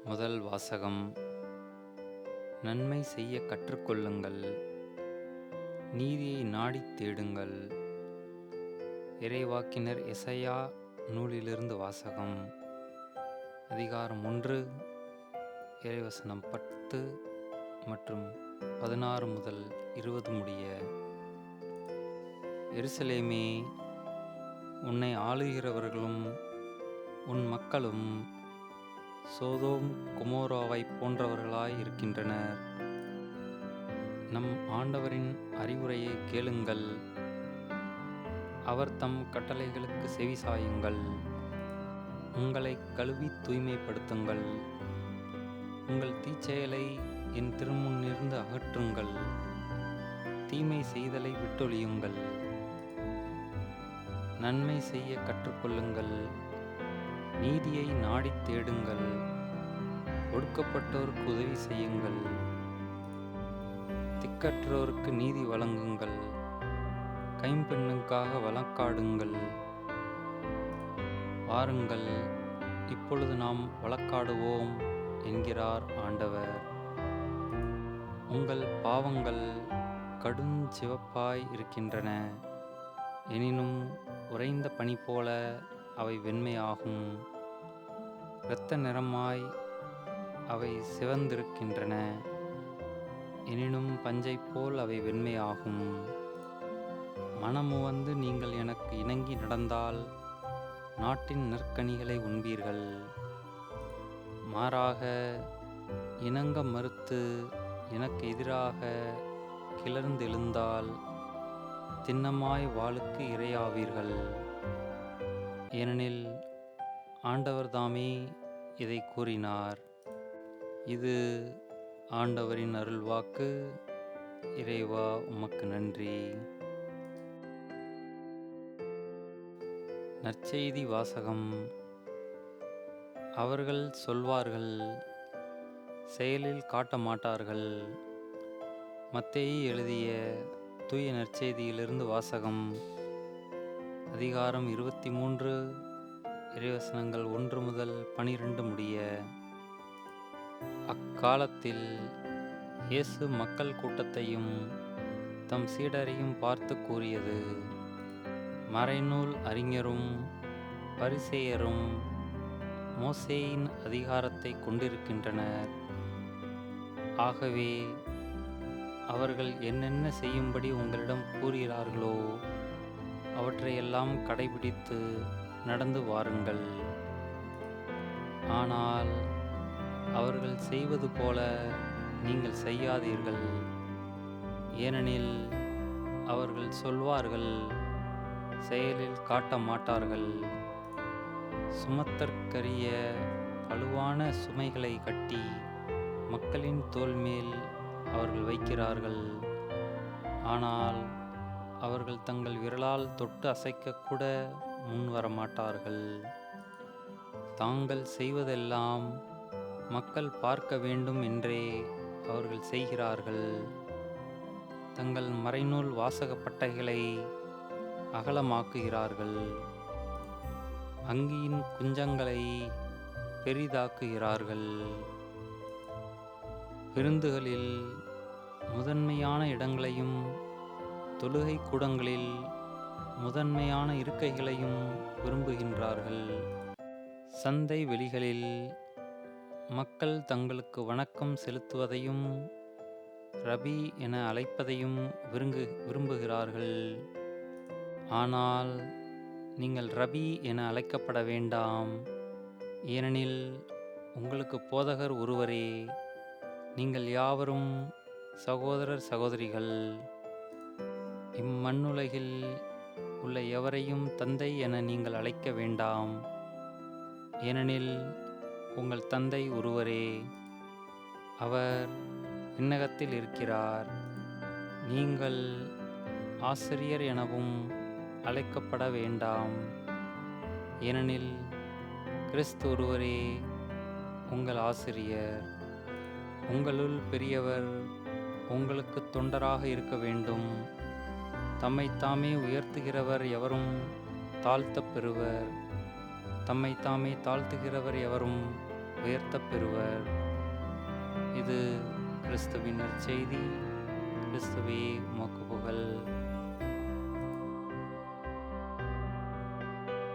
முதல் வாசகம். நன்மை செய்ய கற்றுக்கொள்ளுங்கள், நீதியை நாடித் தேடுங்கள். இறைவாக்கினர் எசாயா நூலிலிருந்து வாசகம். அதிகாரம் 1, இறைவசனம் 10 மற்றும் 16 முதல் 20 முடிய. எருசலேமே, உன்னை ஆளுகிறவர்களும் உன் மக்களும் சோதோம் கொமோராவைப் போன்றவர்களாய் இருக்கின்றனர். நம் ஆண்டவரின் அறிவுரையை கேளுங்கள், அவர் தம் கட்டளைகளுக்கு செவிசாயுங்கள். உங்களை கழுவி தூய்மைப்படுத்துங்கள், உங்கள் தீச்செயலை என் திருமுன்னிருந்து அகற்றுங்கள், தீமை செய்தலை விட்டொழியுங்கள். நன்மை செய்ய கற்றுக்கொள்ளுங்கள், நீதியை நாடித் தேடுங்கள், ஒடுக்கப்பட்டோருக்கு உதவி செய்யுங்கள், திக்கற்றோருக்கு நீதி வழங்குங்கள், கைம்பெண்ணுக்காக வழக்காடுங்கள். வாருங்கள், இப்பொழுது நாம் வழக்காடுவோம் என்கிறார் ஆண்டவர். உங்கள் பாவங்கள் கடுஞ்சிவப்பாய் இருக்கின்றன, எனினும் உறைந்த பனி போல அவை வெண்மையாகும். இரத்த நிறமாய் அவை சிவந்திருக்கின்றன, எனினும் பஞ்சை போல் அவை வெண்மையாகும். மனமுவந்து நீங்கள் எனக்கு இணங்கி நடந்தால் நாட்டின் நற்கனிகளை உண்பீர்கள். மாறாக இணங்க மறுத்து எனக்கு எதிராக கிளர்ந்தெழுந்தால் திண்ணமாய் வாளுக்கு இரையாவீர்கள். ஏனெனில் ஆண்டவர் தாமே இதை கூறினார். இது ஆண்டவரின் அருள்வாக்கு. இறைவா, உமக்கு நன்றி. நற்செய்தி வாசகம். அவர்கள் சொல்வார்கள், செயலில் காட்ட மாட்டார்கள். மத்தேயு எழுதிய தூய நற்செய்தியிலிருந்து வாசகம். அதிகாரம் 23, இறைவசனங்கள் 1 முதல் 12 முடிய. அக்காலத்தில் இயேசு மக்கள் கூட்டத்தையும் தம் சீடரையும் பார்த்து கூறியது: மறைநூல் அறிஞரும் பரிசேயரும் மோசேயின் அதிகாரத்தை கொண்டிருக்கின்றனர். ஆகவே அவர்கள் என்னென்ன செய்யும்படி உங்களிடம் கூறுகிறார்களோ அவற்றையெல்லாம் கடைபிடித்து நடந்து வாருங்கள். ஆனால் அவர்கள் செய்வது போல நீங்கள் செய்யாதீர்கள். ஏனெனில் அவர்கள் சொல்வார்கள், செயலில் காட்ட மாட்டார்கள். சுமத்தற்கரிய பளுவான சுமைகளை கட்டி மக்களின் தோள் மேல் அவர்கள் வைக்கிறார்கள். ஆனால் அவர்கள் தங்கள் விரலால் தொட்டு அசைக்கக்கூட முன் வரமாட்டார்கள். தாங்கள் செய்வதெல்லாம் மக்கள் பார்க்க வேண்டும் என்றே அவர்கள் செய்கிறார்கள். தங்கள் மறைநூல் வாசக பட்டைகளை அகலமாக்குகிறார்கள், அங்கியின் குஞ்சங்களை பெரிதாக்குகிறார்கள். விருந்துகளில் முதன்மையான இடங்களையும் தொழுகை கூடங்களில் முதன்மையான இருக்கைகளையும் விரும்புகின்றார்கள். சந்தை வெளிகளில் மக்கள் தங்களுக்கு வணக்கம் செலுத்துவதையும் ரபி என அழைப்பதையும் விரும்புகிறார்கள். ஆனால் நீங்கள் ரபி என அழைக்கப்பட வேண்டாம், ஏனெனில் உங்களுக்கு போதகர் ஒருவரே. நீங்கள் யாவரும் சகோதரர் சகோதரிகள். இம்மண்ணுலகில் உள்ள எவரையும் தந்தை என நீங்கள் அழைக்க வேண்டாம், ஏனெனில் உங்கள் தந்தை ஒருவரே, அவர் விண்ணகத்தில் இருக்கிறார். நீங்கள் ஆசிரியர் எனவும் அழைக்கப்பட வேண்டாம், ஏனெனில் கிறிஸ்து ஒருவரே உங்கள் ஆசிரியர். உங்களுள் பெரியவர் உங்களுக்கு தொண்டராக இருக்க வேண்டும். தம்மைத்தாமே உயர்த்துகிறவர் எவரும் தாழ்த்தப் பெறுவர், தம்மைத்தாமே தாழ்த்துகிறவர் எவரும் உயர்த்தப் பெறுவர். இது கிறிஸ்துவின் நற்செய்தி. கிறிஸ்துவே உமக்கு புகழ்.